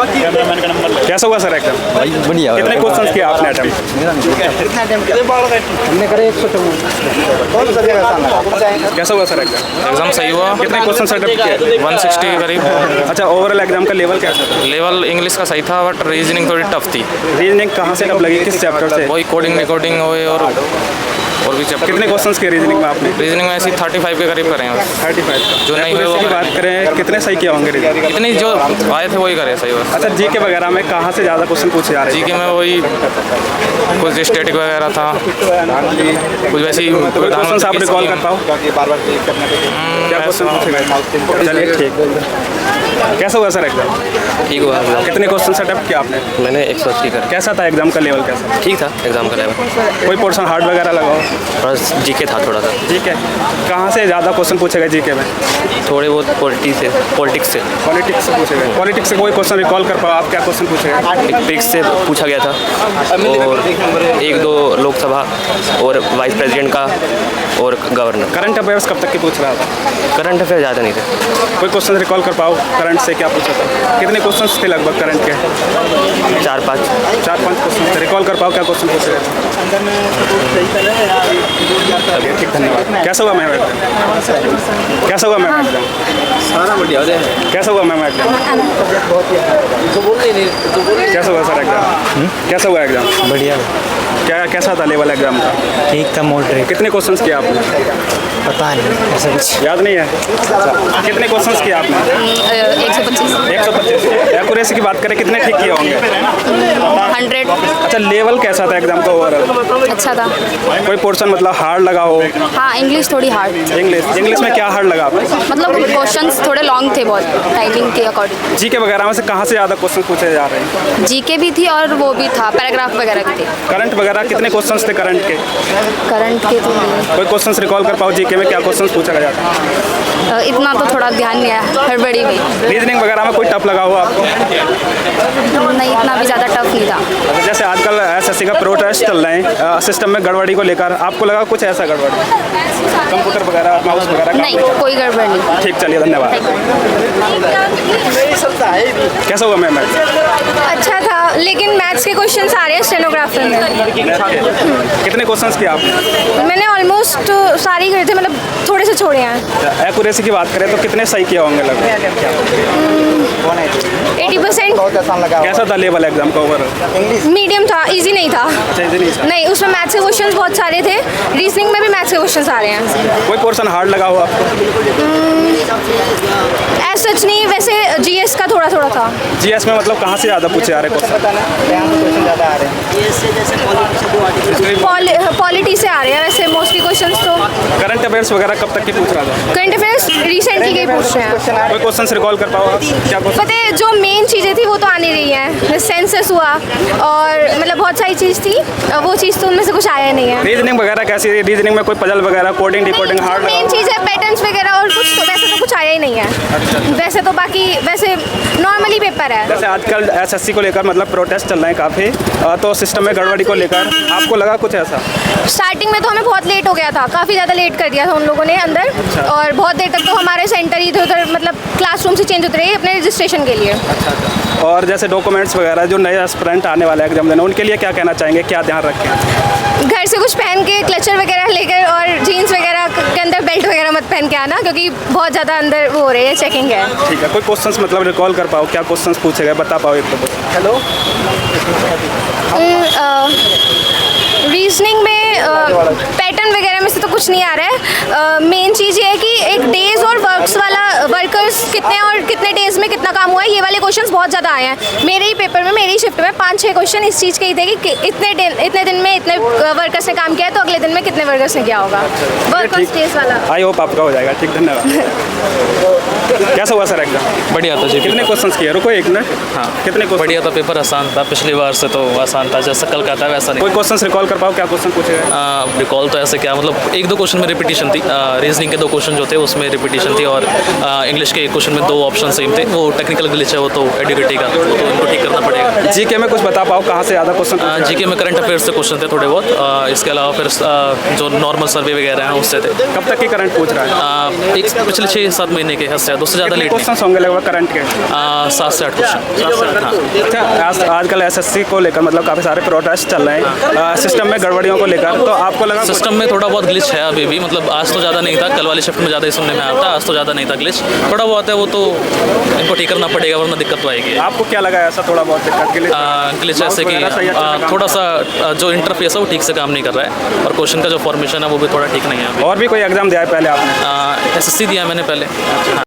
कैसा हुआ sir exam? भाई बढ़िया। कितने क्वेश्चंस किए आपने अटेम्प्ट? हमने करे 154। कैसा हुआ सर एग्जाम? एग्ज़ाम सही हुआ। कितने क्वेश्चन अटेम्प्ट किए? 160 के करीब। अच्छा, ओवरऑल एग्जाम का लेवल कैसा था? लेवल इंग्लिश का सही था बट रीजनिंग थोड़ी टफ थी। रीजनिंग कहाँ से टफ लगी, किस चैप्टर से? वही कोडिंग रिकॉर्डिंग हुए और भी चैप्टर। कितने क्वेश्चंस किए रीजनिंग में आपने? रीजनिंग में ऐसी 35 के करीब करें बस। 35 जो नहीं हुए वो की करें। बात करें, कितने सही किए होंगे रीजनिंग? इतनी जो आए थे वही करे सही बस। अच्छा, जीके वगैरह में कहाँ से ज़्यादा क्वेश्चन पूछे जा रहे जी के में वही कुछ स्टैटिक वगैरह था, कुछ वैसी क्वेश्चन आप रिकॉल कर पाओ? क्या क्वेश्चन पूछे गए? चलिए ठीक। कैसा हुआ सर एग्जाम? ठीक हुआ एग्जाम। कितने क्वेश्चन अटेम्प्ट किया आपने? मैंने 180 कर। कैसा था एग्जाम का लेवल, कैसा? ठीक था एग्जाम का लेवल। कोई पोर्शन हार्ड वगैरह लगाओ? बस जीके था थोड़ा सा। ठीक है। कहाँ से ज़्यादा क्वेश्चन पूछे गए जीके में? थोड़े बहुत पॉलिटिक्स से पॉलिटिक्स से पूछे गए। पॉलिटिक्स से कोई क्वेश्चन रिकॉल कर पाओ आप? क्या क्वेश्चन पूछे गए? ट्रिक्स से पूछा गया था और 1-2 लोकसभा और वाइस प्रेसिडेंट का और गवर्नर। करंट अफेयर्स कब तक की पूछ रहा था? करंट अफेयर ज़्यादा नहीं थे। कोई क्वेश्चन रिकॉल कर पाओ करंट से? क्या पूछा था? कितने क्वेश्चंस थे लगभग करंट के? 4-5 क्वेश्चन थे। रिकॉल कर पाओ क्या क्वेश्चन पूछे गए? ठीक, धन्यवाद। कैसा हुआ मैम एग्जाम? कैसा हुआ मैम एग्जाम? कैसा हुआ मैम एग्जाम? कैसा हुआ सर एग्जाम? कैसा हुआ एग्जाम? बढ़िया। कैसा था लेवल एग्जाम का? ठीक था, मॉडरेट। कितने क्वेश्चंस किए आपने? पता नहीं ऐसा कुछ याद नहीं है? कितने क्वेश्चंस किए आपने? 125। 125। एक्यूरेसी की बात करें, कितने ठीक किए होंगे? 100। अच्छा, लेवल कैसा था एग्जाम का ओवरऑल? अच्छा था। कोई पोर्शन मतलब हार्ड लगा हो? हाँ, इंग्लिश थोड़ी हार्ड। इंग्लिश में क्या हार्ड लगा आपको? मतलब क्वेश्चंस थोड़े लॉन्ग थे बहुत, टाइमिंग के अकॉर्डिंग। जीके वगैरह में से कहाँ से ज़्यादा क्वेश्चन पूछे जा रहे हैं? जीके भी थी और वो भी था, पैराग्राफ वगैरह भी थे। करंट वगैरह कितने क्वेश्चंस थे करंट के? करंट के तो नहीं। कोई क्वेश्चंस रिकॉल कर पाओ जीके में? क्या क्वेश्चंस पूछा गया था? इतना तो थोड़ा ध्यान नहीं आया हड़बड़ी में। रीजनिंग वगैरह में कोई टफ लगा हो आपको? नहीं, इतना भी ज़्यादा टफ नहीं था। अच्छा, जैसे आजकल एसएससी का प्रोटेस्ट चल रहे हैं सिस्टम में गड़बड़ी को लेकर, आपको लगा कुछ ऐसा गड़बड़ी कंप्यूटर वगैरह, माउस वगैरह का? नहीं, कोई गड़बड़ नहीं। ठीक, चलिए धन्यवाद। कैसा हुआ मैम? अच्छा था, लेकिन मैथ्स के क्वेश्चंस आ रहे हैं स्टेनोग्राफर में। कितने क्वेश्चंस किए आपने? मैंने ऑलमोस्ट सारे ही करे थे, मतलब थोड़े से छोड़े हैं। एक्यूरेसी की बात करें तो कितने सही किए होंगे लगभग? 80%। कैसा था लेवल एग्जाम का ओवरऑल? मीडियम था, इजी नहीं था। अच्छा, इजी नहीं था। नहीं, उसमें मैथ्स के क्वेश्चंस बहुत सारे थे। रीजनिंग में भी मैथ्स के क्वेश्चंस आ रहे हैं। कोई पोर्शन हार्ड लगा हो आपको? ऐसा सच नहीं, वैसे जीएस का थोड़ा थोड़ा था। जीएस में मतलब कहाँ से ज़्यादा पूछे आ रहे क्वेश्चन? पॉलिटी से आ रहे हैं वैसे मोस्टली क्वेश्चंस तो। करंट अफेयर्स वगैरह कब तक की पूछ रहा था? करंट अफेयर्स रिसेंटली के पूछ रहे हैं। कोई क्वेश्चन रिकॉल कर पाओ? क्या क्वेश्चन? पता है, जो मेन चीज़ें थी वो तो आने रही हैं, सेंसस हुआ और मतलब बहुत सारी चीज़ थी, वो चीज़ तो उनमें से कुछ आया नहीं है। रीजनिंग वगैरह कैसी है? रीजनिंग में कोई पजल वगैरह, कोडिंग डिकोडिंग हार्ड? मेन चीज़ है पैटर्न्स वगैरह, और कुछ तो वैसे तो कुछ आया ही नहीं है। वैसे तो बाकी वैसे नॉर्मली पेपर है। जैसे आजकल एसएससी को लेकर मतलब प्रोटेस्ट चल रहे हैं काफ़ी, तो सिस्टम में गड़बड़ी को लेकर आपको लगा कुछ ऐसा? स्टार्टिंग में तो हमें बहुत लेट हो गया था, काफ़ी ज़्यादा लेट कर दिया था उन लोगों ने अंदर। और बहुत देर तक तो हमारे सेंटर इधर उधर मतलब क्लासरूम से चेंज होते रहे अपने रजिस्ट्रेशन के लिए। और जैसे डॉक्यूमेंट्स वगैरह जो नए एस्पिरेंट आने वाले एग्जाम देने, उनके लिए क्या कहना चाहेंगे, क्या ध्यान रखें? घर से कुछ पहन के, क्लचर वगैरह लेकर, और जीन्स वगैरह के अंदर बेल्ट वगैरह मत पहन के आना, क्योंकि बहुत ज़्यादा अंदर वो हो रही है, चेकिंग है। ठीक है, कोई क्वेश्चंस मतलब रिकॉल कर पाओ? क्या क्वेश्चंस पूछे गए बता पाओ एक तो? हेलो, रीजनिंग में पैटर्न वगैरह में से तो कुछ नहीं आ रहा है। मेन चीज़ ये है कि एक डेज और वर्क्स वाला, वर्कर्स कितने और कितने डेज में कितना काम हुआ है, ये वाले क्वेश्चंस बहुत ज़्यादा आए हैं मेरे ही पेपर में। मेरी शिफ्ट में 5-6 क्वेश्चन इस चीज़ के ही थे कि इतने दिन में इतने वर्कर्स ने काम किया है, तो अगले दिन में कितने वर्कर्स ने किया होगा। वर्कर्स डेज वाला आई होप आपका हो जाएगा। ठीक, धन्यवाद। कैसा हुआ सर एग्जाम? बढ़िया था जी। कितने क्वेश्चंस किए? रुको एक मिनट। हाँ, कितने क्वेश्चन? बढ़िया था, पेपर आसान था, पिछली बार से तो आसान था, जैसा कल का था वैसा नहीं। कोई क्वेश्चंस रिकॉल कर पाओ? क्या क्वेश्चन पूछे गए? रिकॉल तो ऐसे क्या, मतलब 1-2 क्वेश्चन में रिपीटिशन थी। रीजनिंग के 2 क्वेश्चन जो थे उसमें रिपीटिशन थी, और इंग्लिश के क्वेश्चन में 2 ऑप्शन सेम थे, वो टेक्निकल ग्लिच है, वो तो एडुकेटी का, तो इनको ठीक करना पड़ेगा। जीके में कुछ बता पाओ कहाँ से ज़्यादा क्वेश्चन? जीके में करंट अफेयर्स से क्वेश्चन थे थोड़े बहुत, इसके अलावा फिर जो नॉर्मल सर्वे वगैरह हैं उससे थे। कब तक की करंट पूछ रहा है? एक पिछले 6-7 महीने के हद से उससे ज़्यादा लेट नहीं। क्वेश्चन होंगे लगभग करंट के? 7 से 8 क्वेश्चन। हाँ। अच्छा, आजकल एसएससी को लेकर मतलब काफ़ी सारे प्रोटेस्ट चल रहे हैं सिस्टम में गड़बड़ियों को लेकर, तो आपको लगा सिस्टम में थोड़ा बहुत ग्लिच है अभी भी, मतलब आज तो ज़्यादा नहीं था, कल वाली शिफ्ट में ज़्यादा ही सुनने में आया था, आज तो ज़्यादा नहीं था ग्लिच, थोड़ा बहुत है, वो तो इनको ठीक करना पड़ेगा वरना दिक्कत तो आएगी। आपको क्या लगा ऐसा थोड़ा बहुत दिक्कत? ग्लिच ऐसे कि थोड़ा सा जो इंटरफेस है वो ठीक से काम नहीं कर रहा है, और क्वेश्चन का जो फॉर्मेशन है वो भी थोड़ा ठीक नहीं है। और भी कोई एग्जाम दिया है पहले आपने? SSC दिया मैंने पहले।